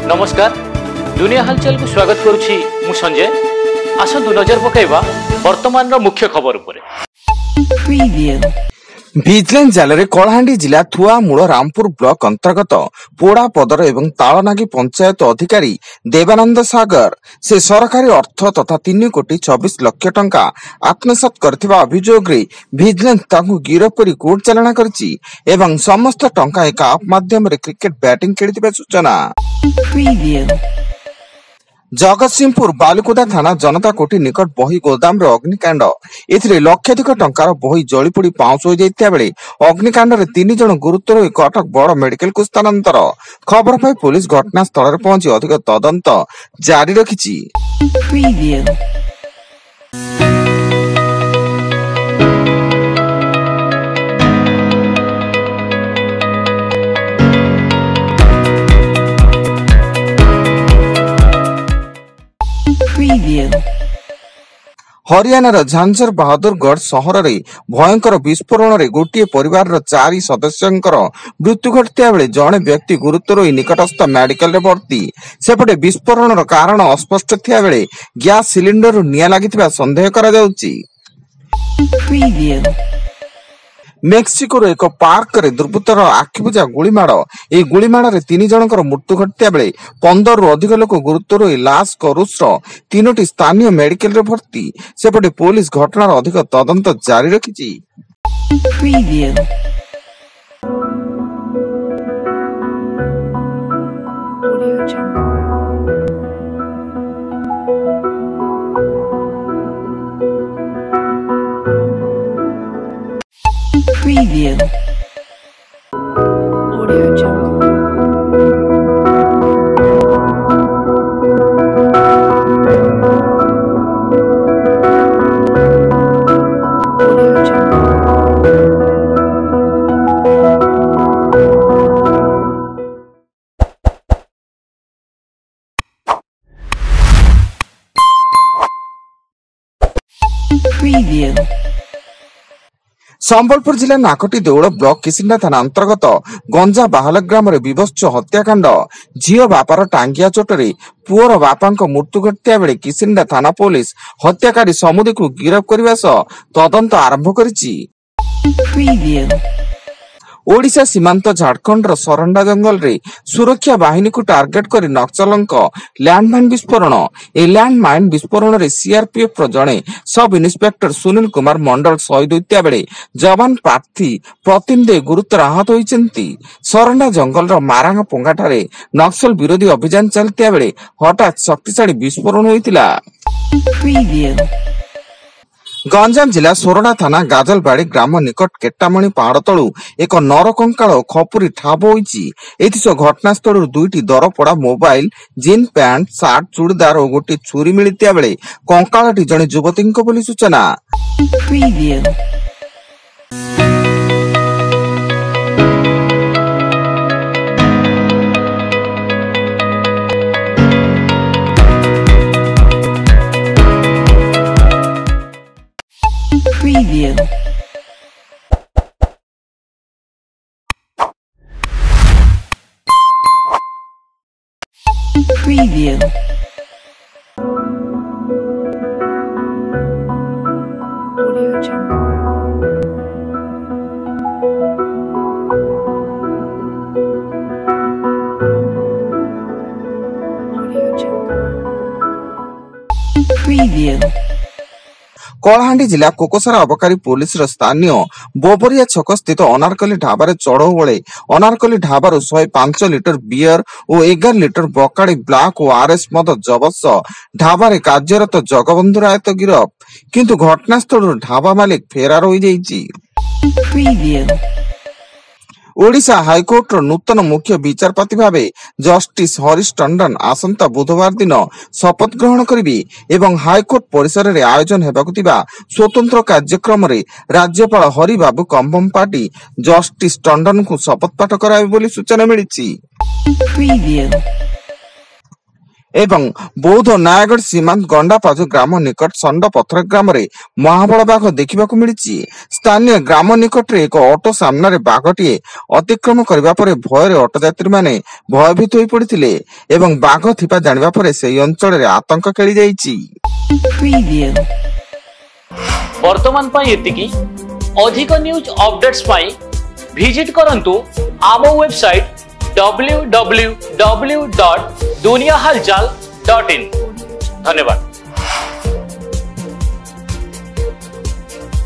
नमस्कार दुनिया हालचाल को स्वागत करुछि मु संजय। आसंतु नजर पकाइबा वर्तमान रो मुख्य खबर उपरे। विजिलेंस जाल कलाहांडी जिला थुआमूल रामपुर ब्लॉक अंतर्गत पोड़ा पदर एवं तालनागी पंचायत अधिकारी देवानंद सागर से सरकारी अर्थ तथा 3 कोटी 24 लाख टंका आत्मसात करथिबा अभियोग रे विजिलेंस ताकू गिरफ करी कोर्ट चालाना करछि एवं समस्त टंका एक आप माध्यम रे क्रिकेट बैटिंग खेलिथिबा सूचना। जगतसिंहपुर बालुकुदा थाना जनता कोठी निकट बही गोदाम रे अग्निकांड एथिरे लक्षाधिक टंकार बही जळीपोड़ी पाउस हो जाइतिया बेले अग्निकांड रे 3 जण गुरुतर होई कटक बड़ मेडिकल को स्थानांतर। खबर पाई पुलिस घटनास्थल रे पहुंची अधिक तदंत जारी रखिछि। हरियाणार झांझर बहादुरगढ़ सहर रे भयंकर विस्फोरण रे गोटे परिवार 4 सदस्यंकर मृत्यु घटिया बेले जड़े व्यक्ति गुरुतर निकटस्थ मेडिकल रे भर्ती। सेपटे विस्फोरण कारण अस्पष्ट थिया बेले गैस सिलिंडर निया लागिथिबा संदेह करा जाउची। मेक्सिको एक पार्क रे दुर्बृत्तर आखिबुझा गुलीमाड़ ए गुलीमाड़ रे 3 जनकर मृत्यु घटिया बेले 15 रु अधिक लोक गुरुतर लाश करुस 3टी स्थानीय मेडिकल रे भर्ती। सेपटे पुलिस घटनार अधिक तदंत जारी रखिछि। Preview. Audio Jungle. Audio Jungle. Preview. Sambalpur जिला नाकटी देउल ब्लॉक किसिंडा थाना अंतर्गत गंजा बाहल ग्राम रे विभत्स हत्याकांड। झील बापार टांगिया चोटरे पुअर बापांक मृत्यु घटिया बेले किसिंडा थाना पुलिस हत्याकारी समुदी को गिरफ करने सह तदंत आरंभ करिछि। ओडिशा सीमांत झारखंड सरंडा जंगल रे सुरक्षा बाहिनी को टार्गेट करी नक्सलंक लैंडमाइन विस्फोरण। ए लैंडमाइन विस्फोरण रे सीआरपीएफ जणे सब इन्स्पेक्टर सुनील कुमार मंडल शहीद होइतिया बेले जवान प्रार्थी प्रतिनिधि गुरुतर आहत होइचंती। सरंडा जंगल रो मारांग पोंगा ठारे नक्सल विरोधी अभियान चलतिया बेले हठात शक्तिशाली विस्फोरण होइतिला। गंजाम जिला सोरडा थाना गाजलबाड़ी ग्राम निकट केटामणी पहाड़ तलू एक नरकंकाल खपुरी ठाब होइछि। एथिस घटनास्थल 2टी दरपड़ा mobile, jean pant, shirt, churidar और गोटे छुरी मिलितिया बेले कंकालटी जणे युवतींको बोली सूचना। Preview. Preview. Audio Jungle. Audio Jungle. Preview. Kalahandi जिला कोकोसरा अबकारी पुलिस स्थानीय बोबरिया छक स्थित अनारकली ढाबारे चढ़ऊ बेले अनारकली ढाबार 105 लिटर बियर और 11 लिटर बकाड़ी ब्लैक और आरएस मद जबत ढाबारे कार्यरत जगबंधु रायत गिरफ। किंतु घटनास्थल ढाबा मालिक फेरार हो जाइछि। ओडिशा हाईकोर्ट नूतन मुख्य विचारपति भावे जस्टिस हरीश टंडन आसंता बुधवार दिन शपथ ग्रहण करिवे एवं हाईकोर्ट परिसर रे आयोजन हेबाकु थिबा स्वतंत्र कार्यक्रम रे राज्यपाल हरिबाबू कंभमपाटी जस्टिस टंडन को शपथ पाठ करावे बोली सूचना मिलिछि। ଏବଂ ବୌଦ୍ଧ ନୟାଗଡ଼ ସୀମାନ୍ତ ଗଣ୍ଡାପାଜୁ ଗ୍ରାମ ନିକଟ ଷଣ୍ଢ ପଥର ଗ୍ରାମରେ ମହାବଳ ବାଘ ଦେଖିବାକୁ ମିଳିଛି। ସ୍ଥାନୀୟ ଗ୍ରାମ ନିକଟରେ ଏକ ଅଟୋ ସାମ୍ନାରେ ବାଘଟିଏ ଅତିକ୍ରମ କରିବା ପରେ ଭୟରେ ଅଟୋ ଯାତ୍ରୀମାନେ ଭୟଭୀତ ହୋଇ ପଡ଼ିଥିଲେ ଏବଂ ବାଘ ଥିବା ଜାଣିବା ପରେ ସେହି ଅଞ୍ଚଳରେ ଆତଙ୍କ ଖେଳିଯାଇଛି। Preview. ବର୍ତ୍ତମାନ ପାଇଁ ଏତିକି। ଅଧିକ ନ୍ୟୁଜ ଅପଡେଟ୍ସ ପାଇଁ ଭିଜିଟ୍ କରନ୍ତୁ ଆମ ୱେବସାଇଟ www.duniyahalchal.in। ଧନ୍ୟବାଦ।